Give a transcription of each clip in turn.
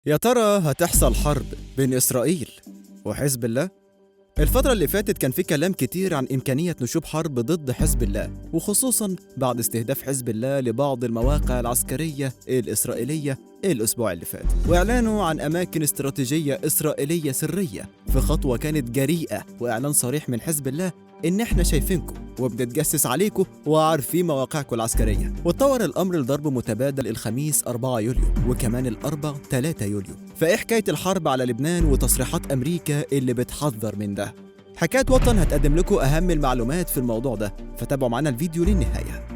يا ترى هتحصل حرب بين إسرائيل وحزب الله؟ الفترة اللي فاتت كان في كلام كتير عن إمكانية نشوب حرب ضد حزب الله، وخصوصا بعد استهداف حزب الله لبعض المواقع العسكرية الإسرائيلية الأسبوع اللي فات، وإعلانه عن أماكن استراتيجية إسرائيلية سرية في خطوة كانت جريئة، وإعلان صريح من حزب الله إن إحنا شايفينكم وبنتجسس عليكم وعارفين مواقعكم العسكرية. وتطور الأمر لضرب متبادل الخميس 4 يوليو وكمان الأربع 3 يوليو. فإيه حكاية الحرب على لبنان وتصريحات أمريكا اللي بتحذر من ده؟ حكاية وطن هتقدم لكم أهم المعلومات في الموضوع ده، فتابعوا معنا الفيديو للنهاية.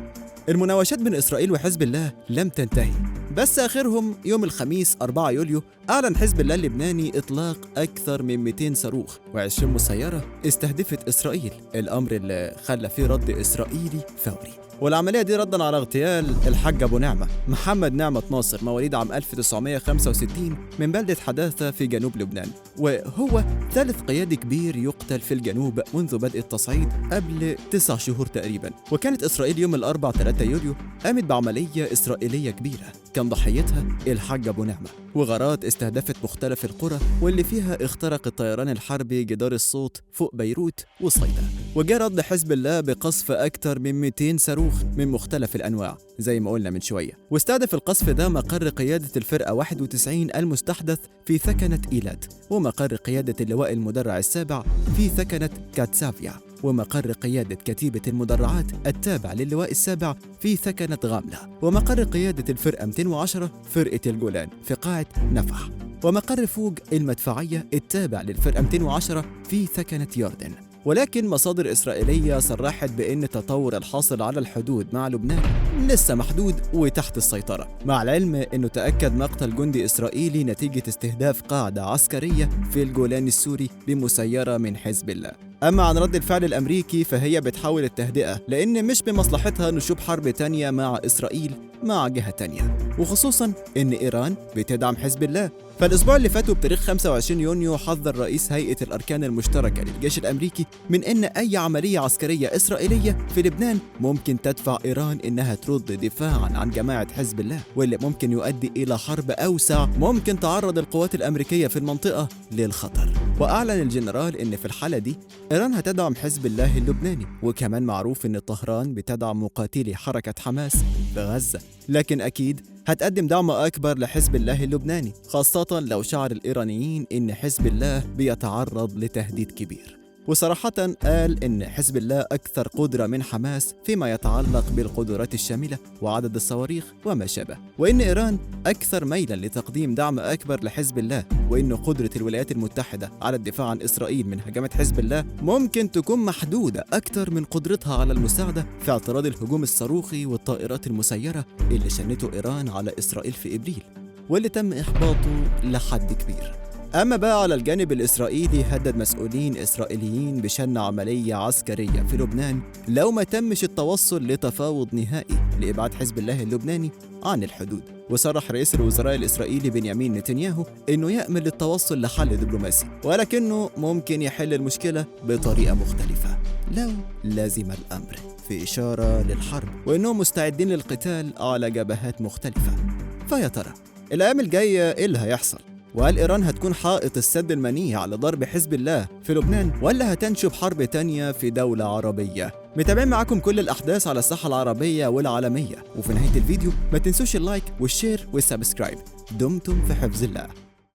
المناوشات بين إسرائيل وحزب الله لم تنتهي، بس آخرهم يوم الخميس 4 يوليو أعلن حزب الله اللبناني إطلاق أكثر من 200 صاروخ و20 مسيرة استهدفت إسرائيل، الأمر اللي خلى فيه رد إسرائيلي فوري. والعملية دي ردا على اغتيال الحاج أبو نعمة محمد نعمة ناصر، مواليد عام 1965 من بلدة حداثة في جنوب لبنان، وهو ثالث قيادي كبير يقتل في الجنوب منذ بدء التصعيد قبل 9 شهور تقريبا. وكانت إسرائيل يوم الأربع 3 يوليو قامت بعملية إسرائيلية كبيرة كان ضحيتها الحاج أبو نعمة، وغارات استهدفت مختلف القرى واللي فيها اخترق الطيران الحربي جدار الصوت فوق بيروت وصيدا. وجاء رد حزب الله بقصف أكثر من 200 صاروخ من مختلف الأنواع زي ما قلنا من شوية، واستهدف القصف ده مقر قيادة الفرقة 91 المستحدث في ثكنة إيلات، ومقر قيادة اللواء المدرع السابع في ثكنة كاتسافيا، ومقر قيادة كتيبة المدرعات التابع للواء السابع في ثكنة غاملة، ومقر قيادة الفرقة 210 فرقة الجولان في قاعة نفح، ومقر فوق المدفعية التابع للفرقة 210 في ثكنة يوردن. ولكن مصادر إسرائيلية صرحت بأن التطور الحاصل على الحدود مع لبنان لسه محدود وتحت السيطرة، مع العلم أنه تأكد مقتل جندي إسرائيلي نتيجة استهداف قاعدة عسكرية في الجولان السوري بمسيرة من حزب الله. أما عن رد الفعل الأمريكي فهي بتحاول التهدئة، لأن مش بمصلحتها نشوب حرب تانية مع إسرائيل مع جهة تانية، وخصوصا أن إيران بتدعم حزب الله. فالأسبوع اللي فات بتاريخ 25 يونيو حذر رئيس هيئة الأركان المشتركة للجيش الأمريكي من أن أي عملية عسكرية إسرائيلية في لبنان ممكن تدفع إيران إنها ترد دفاعا عن جماعة حزب الله، واللي ممكن يؤدي إلى حرب أوسع ممكن تعرض القوات الأمريكية في المنطقة للخطر. وأعلن الجنرال إن في الحالة دي إيران هتدعم حزب الله اللبناني، وكمان معروف إن طهران بتدعم مقاتلي حركة حماس في غزة، لكن أكيد هتقدم دعم أكبر لحزب الله اللبناني، خاصة لو شعر الإيرانيين إن حزب الله بيتعرض لتهديد كبير. وصراحة قال إن حزب الله أكثر قدرة من حماس فيما يتعلق بالقدرات الشاملة وعدد الصواريخ وما شابه، وإن إيران أكثر ميلا لتقديم دعم أكبر لحزب الله، وإن قدرة الولايات المتحدة على الدفاع عن إسرائيل من هجمات حزب الله ممكن تكون محدودة أكثر من قدرتها على المساعدة في اعتراض الهجوم الصاروخي والطائرات المسيرة اللي شنته إيران على إسرائيل في إبريل، واللي تم إحباطه لحد كبير. أما بقى على الجانب الإسرائيلي هدد مسؤولين إسرائيليين بشن عملية عسكرية في لبنان لو ما تمش التوصل لتفاوض نهائي لإبعاد حزب الله اللبناني عن الحدود. وصرح رئيس الوزراء الإسرائيلي بنيامين نتنياهو إنه يأمل للتوصل لحل دبلوماسي، ولكنه ممكن يحل المشكلة بطريقة مختلفة لو لازم الأمر، في إشارة للحرب وإنهم مستعدين للقتال على جبهات مختلفة. فيا ترى الأيام الجاية إيه اللي هيحصل؟ وهل إيران هتكون حائط السد المنيع على ضرب حزب الله في لبنان، ولا هتنشب حرب تانية في دولة عربية؟ متابعين معاكم كل الأحداث على الساحة العربية والعالمية، وفي نهاية الفيديو ما تنسوش اللايك والشير والسبسكرايب. دمتم في حفظ الله.